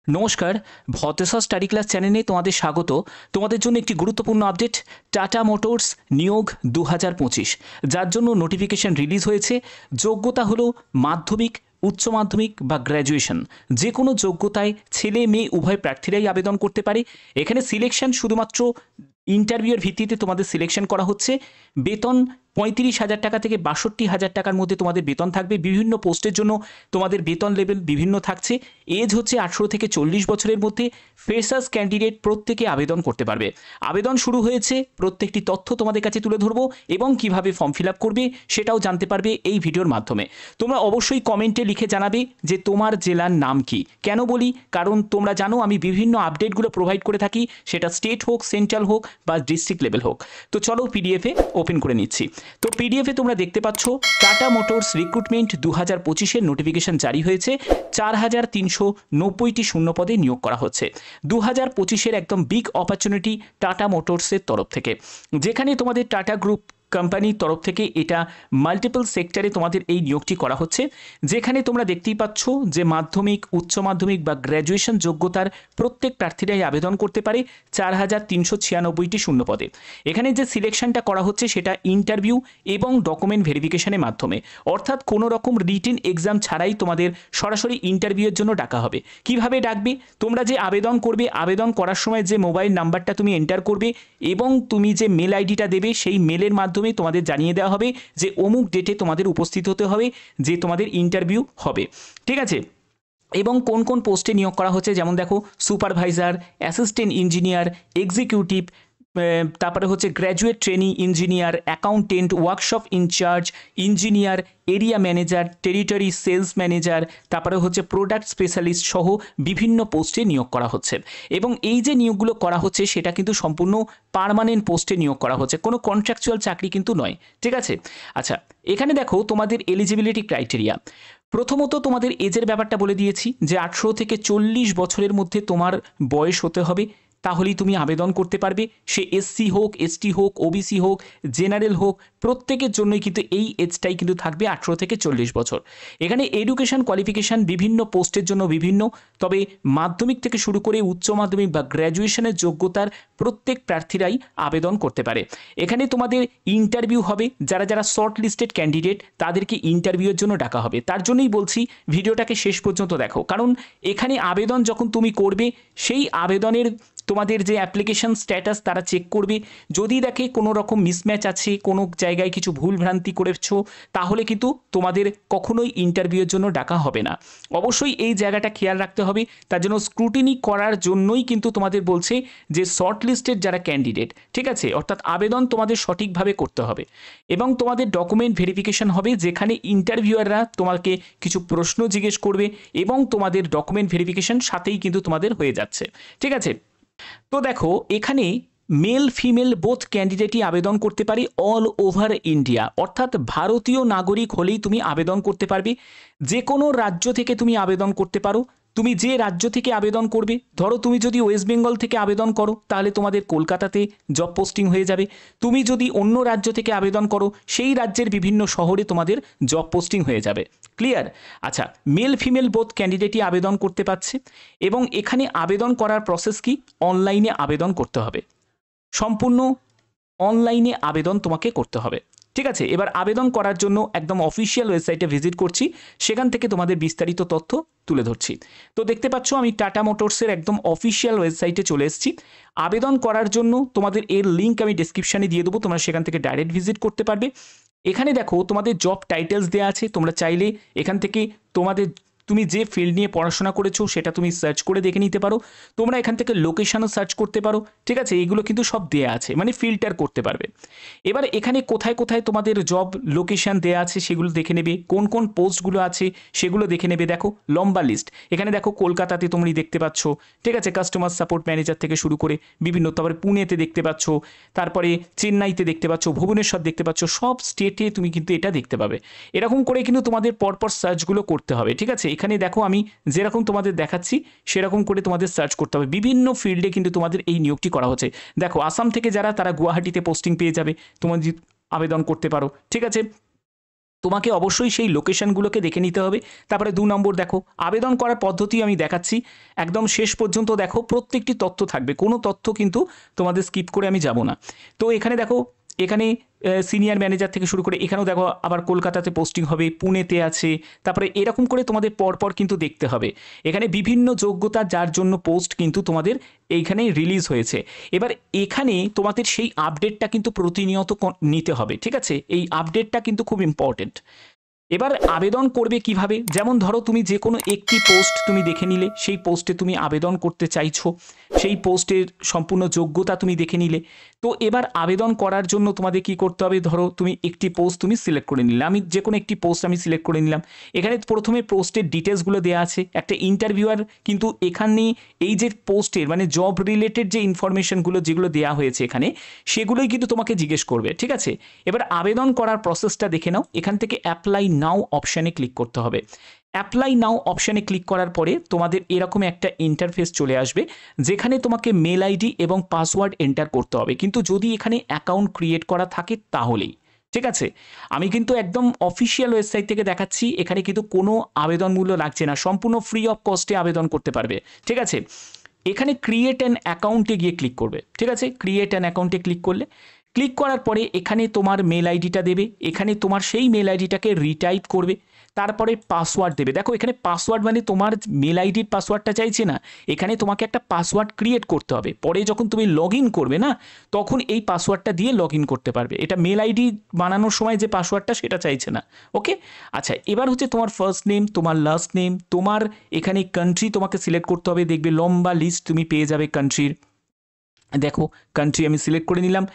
নমস্কার, ভতেশ্বর study class চ্যানেলে তোমাদের স্বাগত। তোমাদের জন্য একটি গুরুত্বপূর্ণ আপডেট, টাটা মোটরস নিয়োগ 2025, যার জন্য নোটিফিকেশন রিলিজ হয়েছে। যোগ্যতা হলো মাধ্যমিক, উচ্চ মাধ্যমিক বা গ্র্যাজুয়েশন, যে কোনো যোগ্যতায় ছেলে মেয়ে উভয় প্রার্থীরাই আবেদন করতে পারে। এখানে সিলেকশন শুধুমাত্র ইন্টারভিউয়ের ভিত্তিতে তোমাদের সিলেকশন করা হচ্ছে। বেতন 35,000 টাকা থেকে 62,000 টাকার মধ্যে তোমাদের বেতন থাকবে। বিভিন্ন পোস্টের জন্য তোমাদের বেতন লেভেল বিভিন্ন থাকছে। এজ হচ্ছে 18 থেকে 40 বছরের মধ্যে। ফ্রেশার্স ক্যান্ডিডেট প্রত্যেকে আবেদন করতে পারবে। আবেদন শুরু হয়েছে, প্রত্যেকটি তথ্য তোমাদের কাছে তুলে ধরবো এবং কিভাবে ফর্ম ফিল আপ করবে সেটাও জানতে পারবে এই ভিডিওর মাধ্যমে। তোমরা অবশ্যই কমেন্টে লিখে জানাবে যে তোমার জেলার নাম কি। কেন বলি, কারণ তোমরা জানো আমি বিভিন্ন আপডেটগুলো প্রোভাইড করে থাকি, সেটা স্টেট হোক, সেন্ট্রাল হোক বা ডিস্ট্রিক্ট লেভেল হোক। তো চলো পিডিএফে ওপেন করে নিচ্ছি। তো পিডিএফে তোমরা দেখতে পাচ্ছ টাটা মোটরস রিক্রুটমেন্ট 2025-এর নোটিফিকেশন জারি হয়েছে। 4,390টি শূন্য পদে নিয়োগ করা হচ্ছে। 2025-এর একদম বিগ অপরচুনিটি টাটা মোটরসের তরফ থেকে, যেখানে তোমাদের টাটা গ্রুপ কোম্পানির তরফ থেকে এটা মাল্টিপল সেক্টরে তোমাদের এই নিয়োগটি করা হচ্ছে। যেখানে তোমরা দেখতেই পাচ্ছ যে মাধ্যমিক, উচ্চ মাধ্যমিক বা গ্র্যাজুয়েশন যোগ্যতার প্রত্যেক প্রার্থীরাই আবেদন করতে পারে 4,396টি শূন্য পদে। এখানে যে সিলেকশনটা করা হচ্ছে সেটা ইন্টারভিউ এবং ডকুমেন্ট ভেরিফিকেশনের মাধ্যমে, অর্থাৎ কোনো রকম রিটেন এক্সাম ছাড়াই তোমাদের সরাসরি ইন্টারভিউয়ের জন্য ডাকা হবে। কিভাবে ডাকবে? তোমরা যে আবেদন করবে, আবেদন করার সময় যে মোবাইল নাম্বারটা তুমি এন্টার করবে এবং তুমি যে মেল আইডিটা দেবে, সেই মেলের মাধ্যমে তোমাদের জানিয়ে দেওয়া হবে যে অমুক ডেটে তোমাদের উপস্থিত হতে হবে, যে তোমাদের ইন্টারভিউ হবে। ঠিক আছে? এবং কোন কোন পোস্টে নিয়োগ করা হচ্ছে, যেমন দেখো সুপারভাইজার, অ্যাসিস্ট্যান্ট ইঞ্জিনিয়ার, এক্সিকিউটিভ, তারপরে হচ্ছে graduate trainee engineer, accountant, workshop incharge engineer, area manager, territory sales manager, তারপরে হচ্ছে প্রোডাক্ট স্পেশালিস্ট সহ বিভিন্ন পোস্টে নিয়োগ করা হচ্ছে। এবং এই যে নিয়োগগুলো করা হচ্ছে সেটা কিন্তু সম্পূর্ণ পার্মানেন্ট পোস্টে নিয়োগ করা হচ্ছে, কোনো কন্ট্রাকচুয়াল চাকরি কিন্তু নয়। ঠিক আছে? আচ্ছা, এখানে দেখো তোমাদের এলিজিবিলিটি ক্রাইটেরিয়া। প্রথমত তোমাদের এজের ব্যাপারটা বলে দিয়েছি যে 18 থেকে 40 বছরের মধ্যে তোমার বয়স হতে হবে, তাহলেই তুমি আবেদন করতে পারবে। সে এসসি হোক, এসটি হোক, ওবিসি হোক, জেনারেল হোক, প্রত্যেকের জন্যই কিন্তু এই এজটাই কিন্তু থাকবে 18 থেকে 40 বছর। এখানে এডুকেশন কোয়ালিফিকেশান বিভিন্ন পোস্টের জন্য বিভিন্ন, তবে মাধ্যমিক থেকে শুরু করে উচ্চ মাধ্যমিক বা গ্র্যাজুয়েশনের যোগ্যতার প্রত্যেক প্রার্থীরাই আবেদন করতে পারে। এখানে তোমাদের ইন্টারভিউ হবে, যারা যারা শর্ট লিস্টেড ক্যান্ডিডেট তাদেরকে ইন্টারভিউয়ের জন্য ডাকা হবে। তার জন্যই বলছি ভিডিওটাকে শেষ পর্যন্ত দেখো, কারণ এখানে আবেদন যখন তুমি করবে সেই আবেদনের তোমাদের যে অ্যাপ্লিকেশন স্ট্যাটাস তারা চেক করবে। যদি দেখে কোনো রকম মিসম্যাচ আছে, কোনো জায়গায় কিছু ভুল ভ্রান্তি করেছো, তাহলে কিন্তু তোমাদের কখনোই ইন্টারভিউয়ের জন্য ডাকা হবে না। অবশ্যই এই জায়গাটা খেয়াল রাখতে হবে। তার জন্য স্ক্রুটিনি করার জন্যই কিন্তু তোমাদের বলছে যে শর্ট লিস্টেড যারা ক্যান্ডিডেট, ঠিক আছে, অর্থাৎ আবেদন তোমাদের সঠিকভাবে করতে হবে এবং তোমাদের ডকুমেন্ট ভেরিফিকেশন হবে, যেখানে ইন্টারভিউয়াররা তোমাকে কিছু প্রশ্ন জিজ্ঞেস করবে এবং তোমাদের ডকুমেন্ট ভেরিফিকেশন সাথেই কিন্তু তোমাদের হয়ে যাচ্ছে। ঠিক আছে? তো দেখো এখানে মেল ফিমেল বোথ ক্যান্ডিডেটই আবেদন করতে পারে অল ওভার ইন্ডিয়া, অর্থাৎ ভারতীয় নাগরিক হলেই তুমি আবেদন করতে পারবে। যে কোনো রাজ্য থেকে তুমি আবেদন করতে পারো। তুমি যে রাজ্য থেকে আবেদন করবে, ধরো তুমি যদি ওয়েস্ট বেঙ্গল থেকে আবেদন করো তাহলে তোমাদের কলকাতাতে জব পোস্টিং হয়ে যাবে। তুমি যদি অন্য রাজ্য থেকে আবেদন করো, সেই রাজ্যের বিভিন্ন শহরে তোমাদের জব পোস্টিং হয়ে যাবে। ক্লিয়ার? আচ্ছা, মেল ফিমেল বোথ ক্যান্ডিডেটই আবেদন করতে পারছে এবং এখানে আবেদন করার প্রসেস কি? অনলাইনে আবেদন করতে হবে, সম্পূর্ণ অনলাইনে আবেদন তোমাকে করতে হবে। ঠিক আছে? এবার আবেদন করার জন্য একদম অফিসিয়াল ওয়েবসাইটে ভিজিট করছি, সেখান থেকে তোমাদের বিস্তারিত তথ্য তুলে ধরছি। তো দেখতে পাচ্ছ আমি টাটা মোটরসের একদম অফিসিয়াল ওয়েবসাইটে চলে এসেছি। আবেদন করার জন্য তোমাদের এর লিঙ্ক আমি ডেসক্রিপশানে দিয়ে দেবো, তোমরা সেখান থেকে ডাইরেক্ট ভিজিট করতে পারবে। এখানে দেখো তোমাদের জব টাইটেলস দেওয়া আছে, তোমরা চাইলে এখান থেকে তুমি যে ফিল্ড নিয়ে পড়াশোনা করেছো সেটা তুমি সার্চ করে দেখে নিতে পারো। তোমরা এখান থেকে লোকেশনও সার্চ করতে পারো। ঠিক আছে? এগুলো কিন্তু সব দেয়া আছে, মানে ফিল্টার করতে পারবে। এবার এখানে কোথায় কোথায় তোমাদের জব লোকেশন দেয়া আছে সেগুলো দেখে নেবে, কোন কোন পোস্টগুলো আছে সেগুলো দেখে নেবে। দেখো লম্বা লিস্ট, এখানে দেখো কলকাতাতে তোমরা দেখতে পাচ্ছ, ঠিক আছে, কাস্টমার সাপোর্ট ম্যানেজার থেকে শুরু করে বিভিন্ন, তারপরে পুনেতে দেখতে পাচ্ছ, তারপরে চেন্নাইতে দেখতে পাচ্ছ, ভুবনেশ্বর দেখতে পাচ্ছ, সব স্টেটে তুমি কিন্তু এটা দেখতে পাবে। এরকম করে কিন্তু তোমাদের পরপর সার্চগুলো করতে হবে। ঠিক আছে? এখানে দেখো আমি যেরকম তোমাদের দেখাচ্ছি সেরকম করে তোমাদের সার্চ করতে হবে। বিভিন্ন ফিল্ডে কিন্তু তোমাদের এই নিয়োগটি করা হচ্ছে। দেখো আসাম থেকে যারা, তারা গুয়াহাটিতে পোস্টিং পেয়ে যাবে, তোমরা আবেদন করতে পারো। ঠিক আছে? তোমাকে অবশ্যই সেই লোকেশনগুলোকে দেখে নিতে হবে। তারপরে 2 নম্বর দেখো আবেদন করার পদ্ধতি আমি দেখাচ্ছি, একদম শেষ পর্যন্ত দেখো, প্রত্যেকটি তথ্য থাকবে, কোনো তথ্য কিন্তু তোমাদের স্কিপ করে আমি যাব না। তো এখানে দেখো, এখানে সিনিয়র ম্যানেজার থেকে শুরু করে এখানেও দেখো আবার কলকাতাতে পোস্টিং হবে, পুনেতে আছে, তারপরে এরকম করে তোমাদের পরপর কিন্তু দেখতে হবে। এখানে বিভিন্ন যোগ্যতা যার জন্য পোস্ট কিন্তু তোমাদের এইখানে রিলিজ হয়েছে। এবার এখানে তোমাদের সেই আপডেটটা কিন্তু প্রতিনিয়ত নিতে হবে, ঠিক আছে? এই আপডেটটা কিন্তু খুব ইম্পর্টেন্ট। এবার আবেদন করবে কিভাবে? যেমন ধরো তুমি যে কোনো একটি পোস্ট তুমি দেখে নিলে, সেই পোস্টে তুমি আবেদন করতে চাইছো, সেই পোস্টের সম্পূর্ণ যোগ্যতা তুমি দেখে নিলে। তো এবার আবেদন করার জন্য তোমাদের কি করতে হবে? ধরো তুমি একটি পোস্ট তুমি সিলেক্ট করে নিলে, আমি যে কোনো একটি পোস্ট আমি সিলেক্ট করে নিলাম। এখানে প্রথমে পোস্টের ডিটেলসগুলো দেওয়া আছে, একটা ইন্টারভিউয়ার কিন্তু এখানে এই যে পোস্টের মানে জব রিলেটেড যে ইনফরমেশনগুলো যেগুলো দেওয়া হয়েছে এখানে, সেগুলোই কিন্তু তোমাকে জিজ্ঞেস করবে, ঠিক আছে? এবার আবেদন করার প্রসেসটা দেখে নাও। এখান থেকে অ্যাপ্লাই নাও অপশানে ক্লিক করতে হবে। অ্যাপ্লাই নাও অপশানে ক্লিক করার পরে তোমাদের এরকম একটা ইন্টারফেস চলে আসবে, যেখানে তোমাকে মেল আইডি এবং পাসওয়ার্ড এন্টার করতে হবে, কিন্তু যদি এখানে অ্যাকাউন্ট ক্রিয়েট করা থাকে তাহলেই, ঠিক আছে? আমি কিন্তু একদম অফিসিয়াল ওয়েবসাইট থেকে দেখাচ্ছি, এখানে কিন্তু কোনো আবেদন মূল্য লাগছে না, সম্পূর্ণ ফ্রি অফ কস্টে আবেদন করতে পারবে, ঠিক আছে? এখানে ক্রিয়েট অ্যান অ্যাকাউন্টে গিয়ে ক্লিক করবে, ঠিক আছে? ক্রিয়েট অ্যান অ্যাকাউন্টে ক্লিক করলে, ক্লিক করার পরে এখানে তোমার মেল আইডিটা দেবে, এখানে তোমার সেই মেল আইডিটাকে রিটাইপ করবে, তারপরে পাসওয়ার্ড দেবে। দেখো এখানে পাসওয়ার্ড মানে তোমার মেল আইডির পাসওয়ার্ডটা চাইছে না, এখানে তোমাকে একটা পাসওয়ার্ড ক্রিয়েট করতে হবে। পরে যখন তুমি লগ ইন করবে না, তখন এই পাসওয়ার্ডটা দিয়ে লগ ইন করতে পারবে। এটা মেল আইডি বানানোর সময় যে পাসওয়ার্ডটা সেটা চাইছে না, ওকে? আচ্ছা, এবার হচ্ছে তোমার ফার্স্ট নেম, তোমার লাস্ট নেম, তোমার এখানে কান্ট্রি তোমাকে সিলেক্ট করতে হবে। দেখবে লম্বা লিস্ট তুমি পেয়ে যাবে কান্ট্রির। দেখো কান্ট্রি আমি সিলেক্ট করে নিলাম।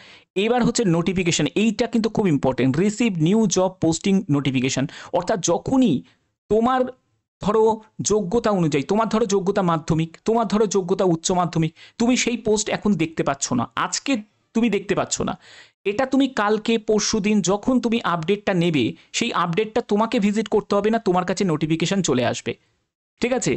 এবার হচ্ছে নোটিফিকেশান, এইটা কিন্তু খুব important, receive new job posting notification. অর্থাৎ যখনই তোমার ধরো যোগ্যতা অনুযায়ী, তোমার ধরো যোগ্যতা মাধ্যমিক, তোমার ধরো যোগ্যতা উচ্চ মাধ্যমিক, তুমি সেই পোস্ট এখন দেখতে পাচ্ছ না, আজকে তুমি দেখতে পাচ্ছ না, এটা তুমি কালকে পরশু দিন যখন তুমি আপডেটটা নেবে, সেই আপডেটটা তোমাকে ভিজিট করতে হবে না, তোমার কাছে নোটিফিকেশান চলে আসবে, ঠিক আছে?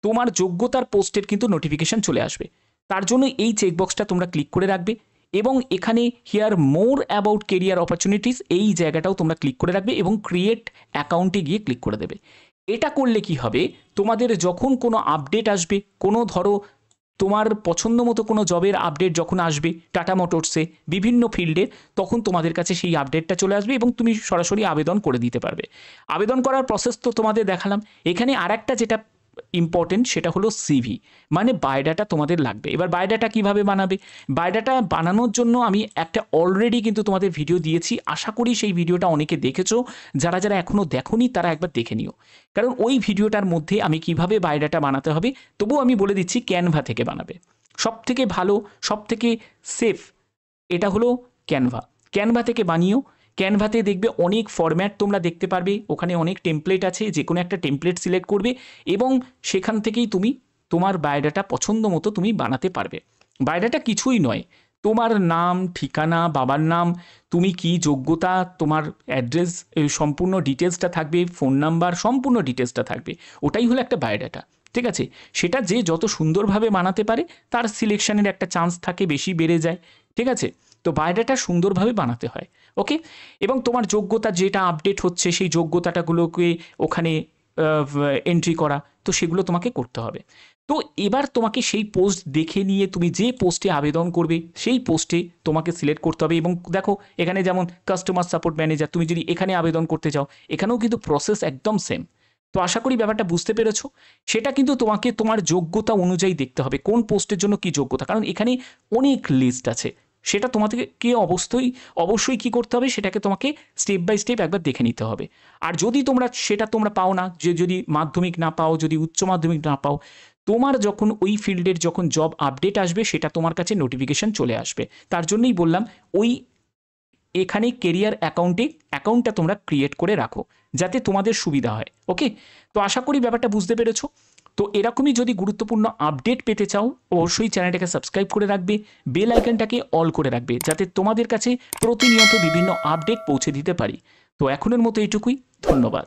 তোমার যোগ্যতার পোস্টের কিন্তু নোটিফিকেশান চলে আসবে। তার জন্য এই চেকবক্সটা তোমরা ক্লিক করে রাখবে, এবং এখানে here more about career opportunities এই জায়গাটাও তোমরা ক্লিক করে রাখবে, এবং ক্রিয়েট অ্যাকাউন্টে গিয়ে ক্লিক করে দেবে। এটা করলে কি হবে, তোমাদের যখন কোনো আপডেট আসবে, কোনো ধরো তোমার পছন্দ মতো কোনো জবের আপডেট যখন আসবে টাটা মোটরসে বিভিন্ন ফিল্ডে, তখন তোমাদের কাছে সেই আপডেটটা চলে আসবে এবং তুমি সরাসরি আবেদন করে দিতে পারবে। আবেদন করার প্রসেস তো তোমাদের দেখালাম। এখানে আরেকটা যেটা ইম্পর্টেন্ট সেটা হলো সিভি, মানে বায়োডাটা তোমাদের লাগবে। এবার বায়োডাটা কিভাবে বানাবে? বায়োডাটা বানানোর জন্য আমি একটা অলরেডি কিন্তু তোমাদের ভিডিও দিয়েছি, আশা করি সেই ভিডিওটা অনেকে দেখেছো, যারা যারা এখনও দেখোনি তারা একবার দেখে নিও, কারণ ওই ভিডিওটার মধ্যে আমি কিভাবে বায়োডাটা বানাতে হবে, তবুও আমি বলে দিচ্ছি ক্যানভা থেকে বানাবে। সবথেকে ভালো, সবথেকে সেফ এটা হলো ক্যানভা। ক্যানভা থেকে বানিও। ক্যানভাতে দেখবে অনেক ফরম্যাট তোমরা দেখতে পারবে, ওখানে অনেক টেমপ্লেট আছে, যে কোনো একটা টেমপ্লেট সিলেক্ট করবে এবং সেখান থেকেই তুমি তোমার বায়োডাটা পছন্দ মতো তুমি বানাতে পারবে। বায়োডাটা কিছুই নয়, তোমার নাম, ঠিকানা, বাবার নাম, তুমি কি যোগ্যতা, তোমার অ্যাড্রেস, সম্পূর্ণ ডিটেলসটা থাকবে, ফোন নাম্বার, সম্পূর্ণ ডিটেলসটা থাকবে, ওটাই হলো একটা বায়োডাটা, ঠিক আছে? সেটা যে যত সুন্দরভাবে বানাতে পারে তার সিলেকশনের একটা চান্স থাকে, বেশি বেড়ে যায়, ঠিক আছে? তো বায়োডাটা সুন্দরভাবে বানাতে হয়, ওকে? এবং তোমার যোগ্যতা যেটা আপডেট হচ্ছে সেই যোগ্যতাটাগুলোকে ওখানে এন্ট্রি করা, তো সেগুলো তোমাকে করতে হবে। তো এবার তোমাকে সেই পোস্ট দেখে নিয়ে তুমি যে পোস্টে আবেদন করবে সেই পোস্টে তোমাকে সিলেক্ট করতে হবে। এবং দেখো এখানে যেমন কাস্টমার সাপোর্ট ম্যানেজার, তুমি যদি এখানে আবেদন করতে চাও, এখানেও কিন্তু প্রসেস একদম সেম। তো আশা করি ব্যাপারটা বুঝতে পেরেছো। সেটা কিন্তু তোমাকে তোমার যোগ্যতা অনুযায়ী দেখতে হবে কোন পোস্টের জন্য কি যোগ্যতা, কারণ এখানে অনেক লিস্ট আছে, সেটা তোমাদেরকে অবশ্যই কি করতে হবে, সেটাকে তোমাকে স্টেপ বাই স্টেপ একবার দেখে নিতে হবে। আর যদি তোমরা পাও না, যে যদি মাধ্যমিক না পাও, যদি উচ্চ মাধ্যমিক না পাও, তোমার যখন ওই ফিল্ডের যখন জব আপডেট আসবে সেটা তোমার কাছে নোটিফিকেশান চলে আসবে। তার জন্যই বললাম ওই এখানে কেরিয়ার অ্যাকাউন্টটা তোমরা ক্রিয়েট করে রাখো, যাতে তোমাদের সুবিধা হয়, ওকে? তো আশা করি ব্যাপারটা বুঝতে পেরেছো। তো এরকমই যদি গুরুত্বপূর্ণ আপডেট পেতে চাও, অবশ্যই চ্যানেলটাকে সাবস্ক্রাইব করে রাখবে, বেল আইকনটাকে অল করে রাখবে, যাতে তোমাদের কাছে প্রতিনিয়ত বিভিন্ন আপডেট পৌঁছে দিতে পারি। তো এখনের মতো এইটুকুই, ধন্যবাদ।